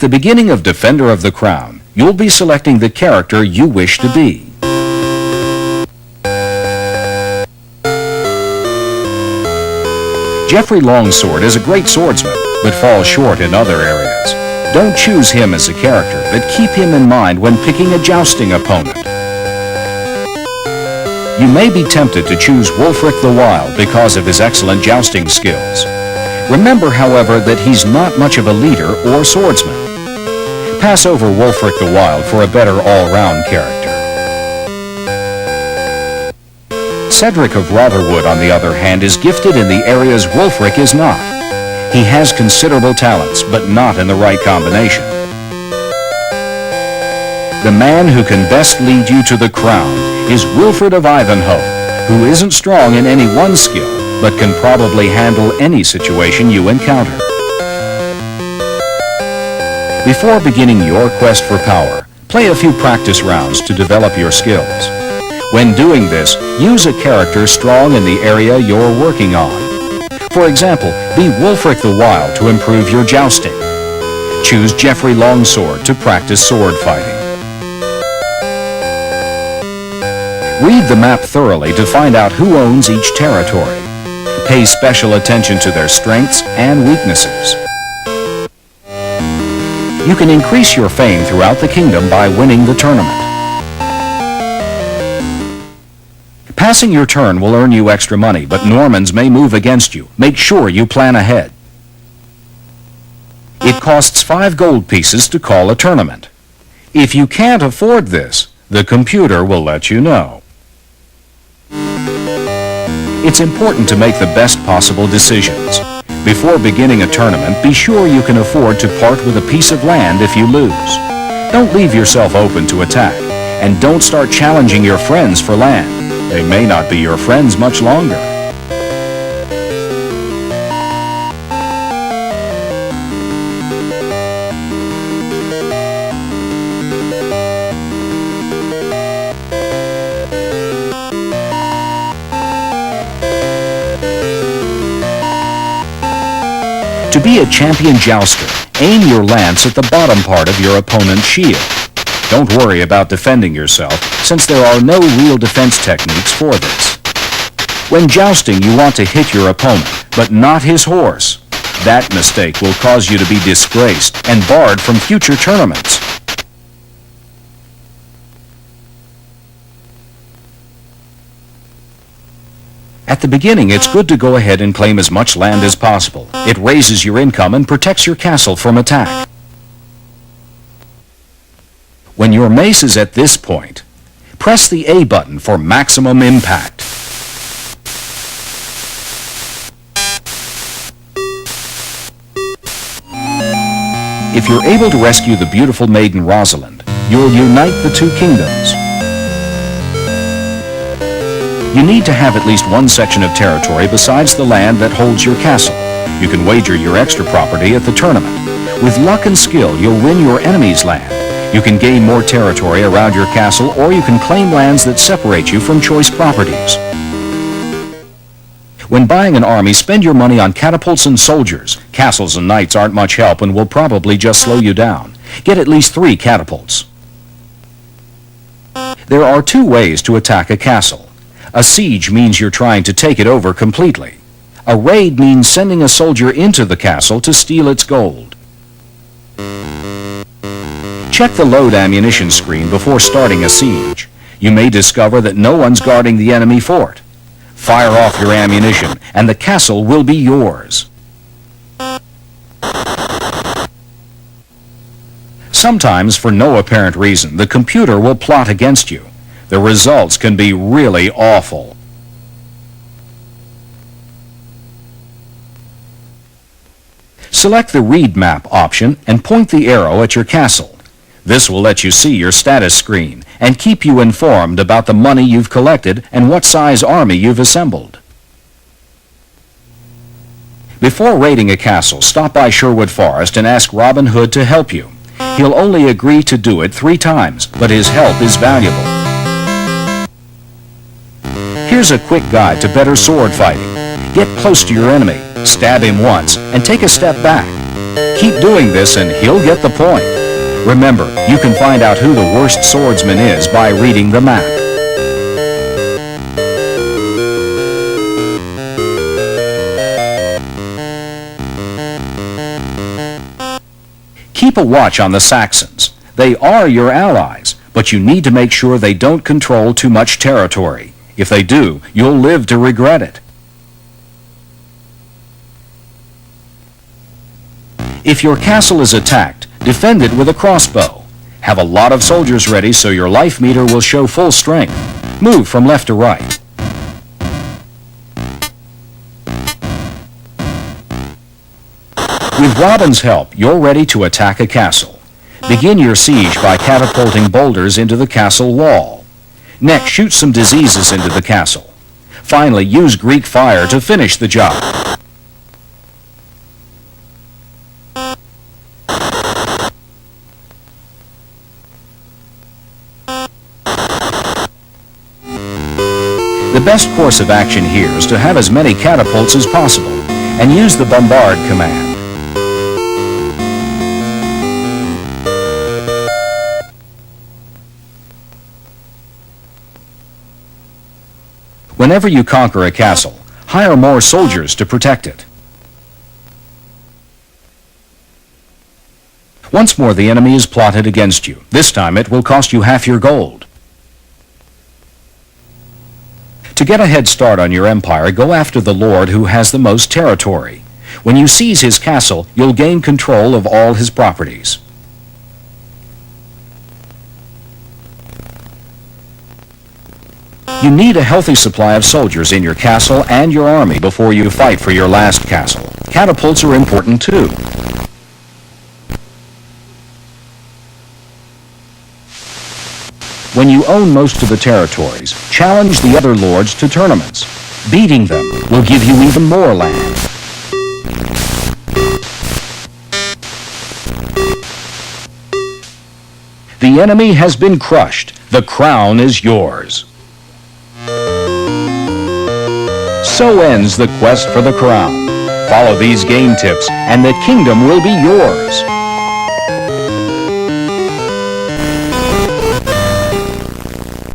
the beginning of Defender of the Crown, you'll be selecting the character you wish to be. Geoffrey Longsword is a great swordsman, but falls short in other areas. Don't choose him as a character, but keep him in mind when picking a jousting opponent. You may be tempted to choose Wulfric the Wild because of his excellent jousting skills. Remember, however, that he's not much of a leader or swordsman. Pass over Wulfric the Wild for a better all-round character. Cedric of Rotherwood, on the other hand, is gifted in the areas Wulfric is not. He has considerable talents, but not in the right combination. The man who can best lead you to the crown is Wilfred of Ivanhoe, who isn't strong in any one skill, but can probably handle any situation you encounter. Before beginning your quest for power, play a few practice rounds to develop your skills. When doing this, use a character strong in the area you're working on. For example, be Wulfric the Wild to improve your jousting. Choose Geoffrey Longsword to practice sword fighting. Read the map thoroughly to find out who owns each territory. Pay special attention to their strengths and weaknesses. You can increase your fame throughout the kingdom by winning the tournament. Passing your turn will earn you extra money, but Normans may move against you. Make sure you plan ahead. It costs 5 gold pieces to call a tournament. If you can't afford this, the computer will let you know. It's important to make the best possible decisions. Before beginning a tournament, be sure you can afford to part with a piece of land if you lose. Don't leave yourself open to attack, and don't start challenging your friends for land. They may not be your friends much longer. To be a champion jouster, aim your lance at the bottom part of your opponent's shield. Don't worry about defending yourself, since there are no real defense techniques for this. When jousting, you want to hit your opponent, but not his horse. That mistake will cause you to be disgraced and barred from future tournaments. At the beginning, it's good to go ahead and claim as much land as possible. It raises your income and protects your castle from attack. When your mace is at this point, press the A button for maximum impact. If you're able to rescue the beautiful maiden Rosalind, you'll unite the two kingdoms. You need to have at least one section of territory besides the land that holds your castle. You can wager your extra property at the tournament. With luck and skill, you'll win your enemy's land. You can gain more territory around your castle, or you can claim lands that separate you from choice properties. When buying an army, spend your money on catapults and soldiers. Castles and knights aren't much help and will probably just slow you down. Get at least 3 catapults. There are 2 ways to attack a castle. A siege means you're trying to take it over completely. A raid means sending a soldier into the castle to steal its gold. Check the load ammunition screen before starting a siege. You may discover that no one's guarding the enemy fort. Fire off your ammunition, and the castle will be yours. Sometimes, for no apparent reason, the computer will plot against you. The results can be really awful. Select the Read Map option and point the arrow at your castle. This will let you see your status screen and keep you informed about the money you've collected and what size army you've assembled. Before raiding a castle, stop by Sherwood Forest and ask Robin Hood to help you. He'll only agree to do it 3 times, but his help is valuable. Here's a quick guide to better sword fighting. Get close to your enemy, stab him once, and take a step back. Keep doing this and he'll get the point. Remember, you can find out who the worst swordsman is by reading the map. Keep a watch on the Saxons. They are your allies, but you need to make sure they don't control too much territory. If they do, you'll live to regret it. If your castle is attacked, defend it with a crossbow. Have a lot of soldiers ready so your life meter will show full strength. Move from left to right. With Robin's help, you're ready to attack a castle. Begin your siege by catapulting boulders into the castle wall. Next, shoot some diseases into the castle. Finally, use Greek fire to finish the job. The best course of action here is to have as many catapults as possible and use the bombard command. Whenever you conquer a castle, hire more soldiers to protect it. Once more, the enemy is plotted against you. This time it will cost you half your gold. To get a head start on your empire, go after the lord who has the most territory. When you seize his castle, you'll gain control of all his properties. You need a healthy supply of soldiers in your castle and your army before you fight for your last castle. Catapults are important too. When you own most of the territories, challenge the other lords to tournaments. Beating them will give you even more land. The enemy has been crushed. The crown is yours. So ends the quest for the crown. Follow these game tips and the kingdom will be yours.